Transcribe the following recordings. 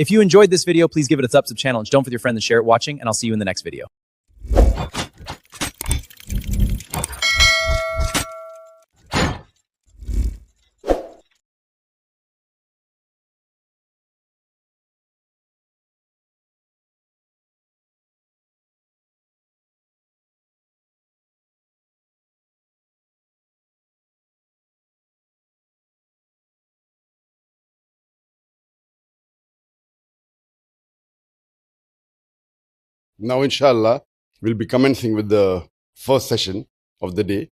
If you enjoyed this video, please give it a thumbs up channel and don't forget your friends and share it watching, and I'll see you in the next video. Now, inshallah, we'll be commencing with the first session of the day.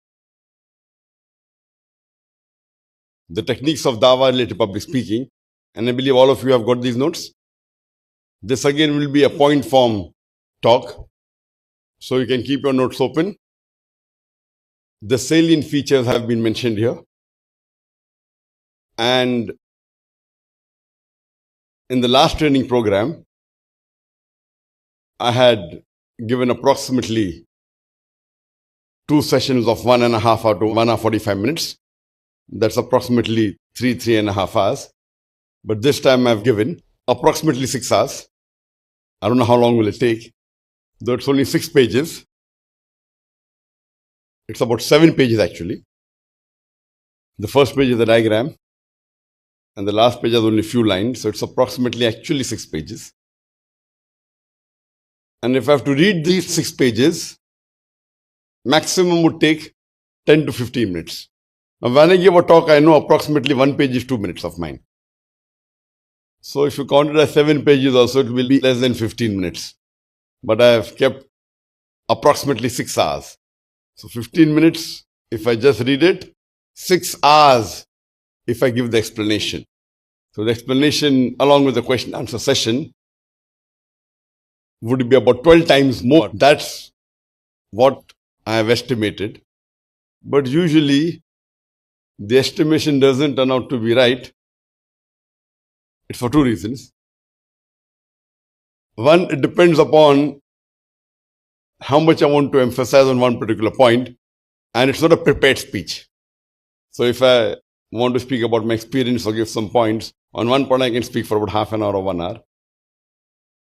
The techniques of dawah related public speaking. And I believe all of you have got these notes. This again will be a point form talk. So you can keep your notes open. The salient features have been mentioned here. And in the last training program, I had given approximately 2 sessions of 1.5 hours to 1 hour 45 minutes. That's approximately 3.5 hours. But this time I've given approximately 6 hours. I don't know how long will it take. Though it's only 6 pages. It's about 7 pages actually. The first page is the diagram. And the last page has only a few lines. So it's approximately actually 6 pages. And if I have to read these 6 pages, maximum would take 10 to 15 minutes. Now, when I give a talk, I know approximately 1 page is 2 minutes of mine. So if you count it as 7 pages also, it will be less than 15 minutes. But I have kept approximately 6 hours. So 15 minutes if I just read it, 6 hours if I give the explanation. So the explanation along with the question answer session would be about 12 times more. That's what I have estimated. But usually, the estimation doesn't turn out to be right. It's for 2 reasons. One, it depends upon how much I want to emphasize on one particular point, and it's not a prepared speech. So if I want to speak about my experience or give some points, on one point I can speak for about half an hour or 1 hour.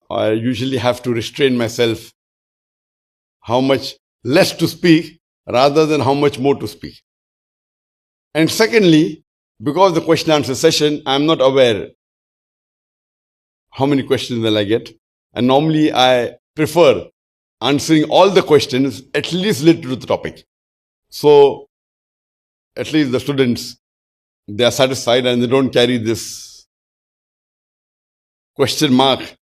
I usually have to restrain myself how much less to speak rather than how much more to speak. And secondly, because the question answer session, I'm not aware how many questions will I get. And normally I prefer answering all the questions at least related to the topic. So at least the students, they are satisfied and they don't carry this question mark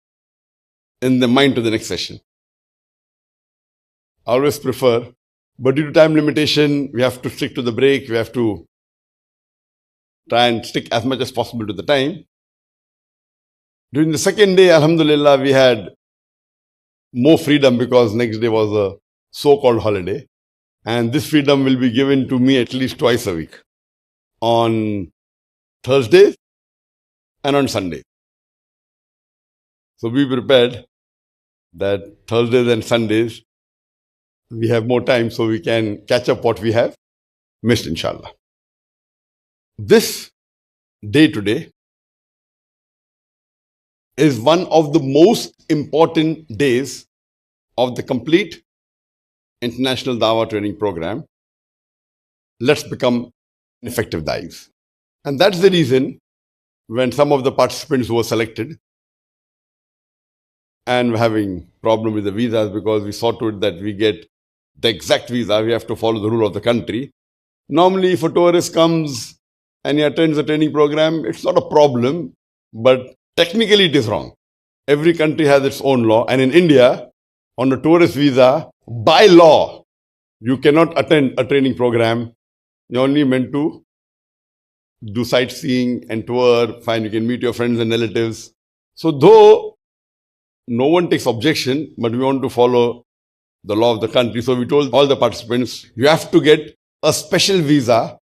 in the mind to the next session. I always prefer, but due to time limitation, we have to stick to the break. We have to try and stick as much as possible to the time. During the second day, alhamdulillah, we had more freedom because next day was a so-called holiday. And this freedom will be given to me at least twice a week. On Thursdays and on Sunday. So be prepared that Thursdays and Sundays, we have more time so we can catch up what we have missed, inshallah. This day today is one of the most important days of the complete International Dawah Training Program. Let's become effective da'is. And that's the reason when some of the participants who were selected and were having problem with the visas because we saw to it that we get the exact visa, we have to follow the rule of the country. Normally, if a tourist comes and he attends the training program, it's not a problem, but technically it is wrong. Every country has its own law, and in India, on a tourist visa, by law, you cannot attend a training program. You're only meant to do sightseeing and tour, fine, you can meet your friends and relatives. So though no one takes objection, but we want to follow the law of the country. So we told all the participants, you have to get a special visa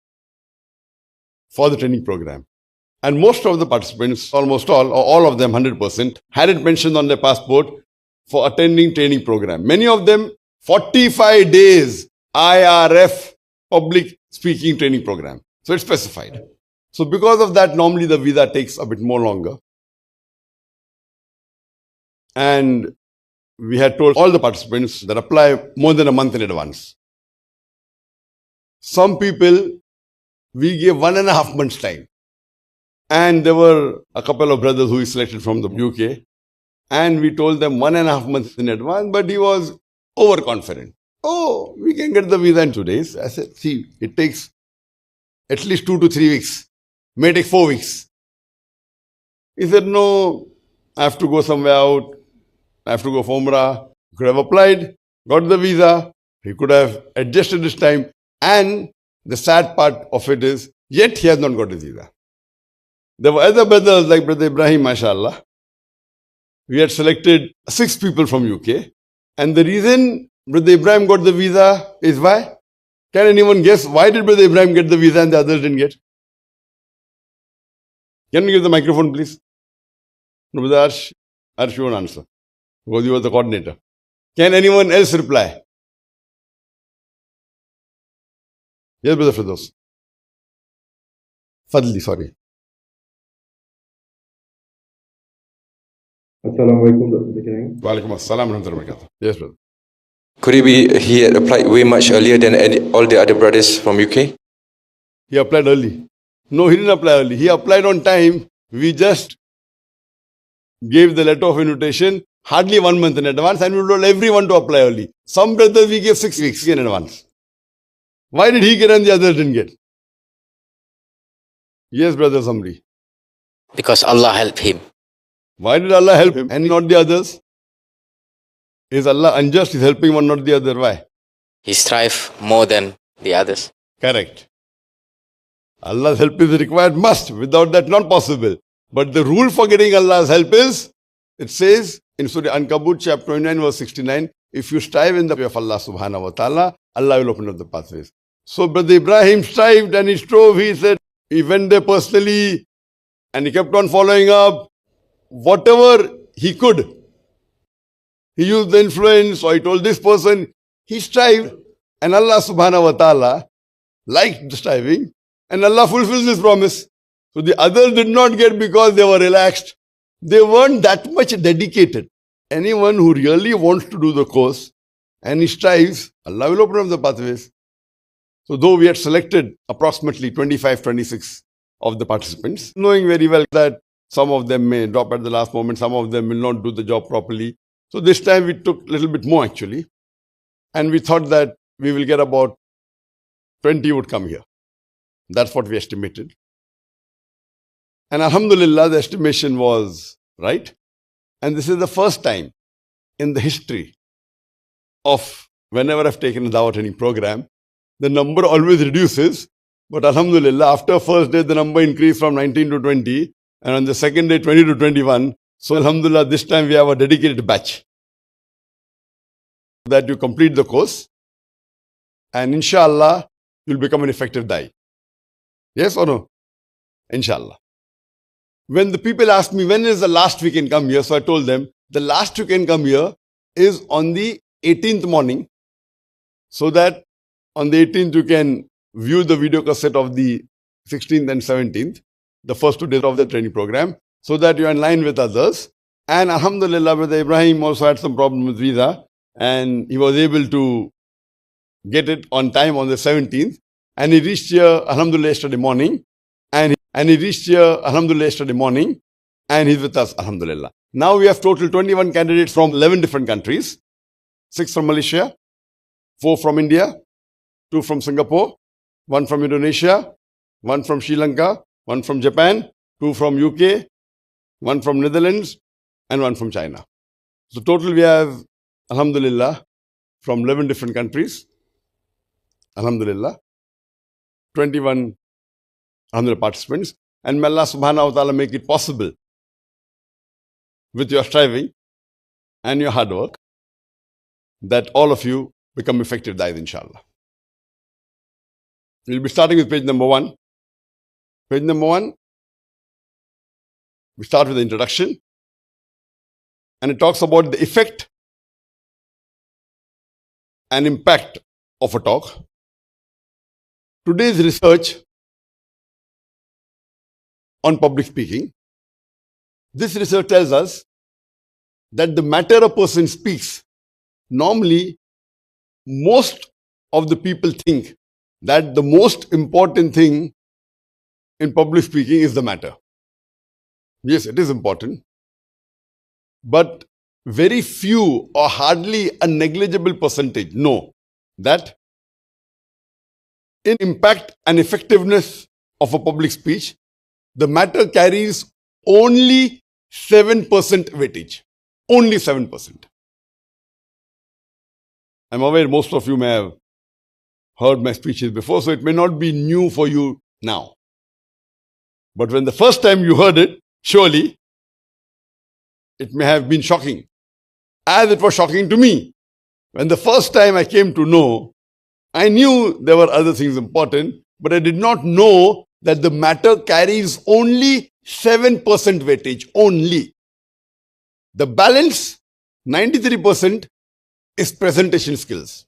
for the training program. And most of the participants, almost all of them, 100%, had it mentioned on their passport for attending training program. Many of them, 45 days IRF, public speaking training program. So it's specified. So because of that, normally the visa takes a bit more longer. And we had told all the participants that apply more than a month in advance. Some people, we gave 1.5 months time. And there were a couple of brothers who we selected from the UK. And we told them 1.5 months in advance, but he was overconfident. Oh, we can get the visa in 2 days. I said, see, it takes at least 2 to 3 weeks. May take 4 weeks. He said, no, I have to go somewhere out. I have to go for Umrah. He could have applied, got the visa. He could have adjusted his time. And the sad part of it is, yet he has not got his visa. There were other brothers like Brother Ibrahim, mashallah. We had selected 6 people from UK. And the reason Brother Ibrahim got the visa is why? Can anyone guess why did Brother Ibrahim get the visa and the others didn't get? Can you give the microphone, please? No, Brother Arsh, you won't answer. Because you were the coordinator. Can anyone else reply? Yes, Brother Firdaus. Fadli, sorry. Assalamu alaikum, Dr. Zakir Naik. Wa alaikum assalam wa rahmatullahi wa barakatuh. Yes, brother. Could it be he had applied way much earlier than all the other brothers from UK? He applied early. No, he didn't apply early. He applied on time. We just gave the letter of invitation hardly 1 month in advance and we told everyone to apply early. Some brothers we gave 6 weeks in advance. Why did he get and the others didn't get? Yes, Brother Samri. Because Allah helped him. Why did Allah help him and not the others? Is Allah unjust? He's helping one, not the other. Why? He strive more than the others. Correct. Allah's help is required, must. Without that, not possible. But the rule for getting Allah's help is, it says in Surah Ankabut, chapter 29, verse 69, if you strive in the way of Allah subhanahu wa ta'ala, Allah will open up the pathways. So Brother Ibrahim strived and he strove. He said, he went there personally and he kept on following up. Whatever he could. He used the influence, or he told this person, he strived, and Allah subhanahu wa ta'ala liked the striving, and Allah fulfills his promise. So the others did not get because they were relaxed. They weren't that much dedicated. Anyone who really wants to do the course, and he strives, Allah will open up the pathways. So though we had selected approximately 25, 26 of the participants, knowing very well that some of them may drop at the last moment, some of them will not do the job properly. So this time we took a little bit more actually. And we thought that we will get about 20 would come here. That's what we estimated. And Alhamdulillah, the estimation was right. And this is the first time in the history of whenever I've taken a Dawah training program, the number always reduces. But Alhamdulillah, after first day, the number increased from 19 to 20. And on the second day, 20 to 21. So Alhamdulillah, this time we have a dedicated batch that you complete the course and inshallah, you'll become an effective Dai. Yes or no? Inshallah. When the people asked me, when is the last we can come here? So I told them, the last you can come here is on the 18th morning, so that on the 18th you can view the video cassette of the 16th and 17th. The first 2 days of the training program, so that you are in line with others. And Alhamdulillah, Brother Ibrahim also had some problem with visa, and he was able to get it on time on the 17th. And he reached here, Alhamdulillah, yesterday morning. And he reached here, Alhamdulillah, yesterday morning. And he's with us, Alhamdulillah. Now we have total 21 candidates from 11 different countries. 6 from Malaysia, 4 from India, 2 from Singapore, 1 from Indonesia, 1 from Sri Lanka, 1 from Japan, 2 from UK, 1 from Netherlands, and 1 from China. So total we have, Alhamdulillah, from 11 different countries, Alhamdulillah, 21 Alhamdulillah participants. And may Allah subhanahu wa ta'ala make it possible with your striving and your hard work that all of you become effective Da'is, inshallah. We'll be starting with page number 1. Page number 1, we start with the introduction, and it talks about the effect and impact of a talk. Today's research on public speaking, this research tells us that the matter a person speaks, normally most of the people think that the most important thing in public speaking is the matter. Yes, it is important. But very few or hardly a negligible percentage know that in impact and effectiveness of a public speech, the matter carries only 7% weightage. Only 7%. I'm aware most of you may have heard my speeches before, so it may not be new for you now. But when the first time you heard it, surely it may have been shocking, as it was shocking to me. When the first time I came to know, I knew there were other things important, but I did not know that the matter carries only 7% weightage, only. The balance, 93%, is presentation skills.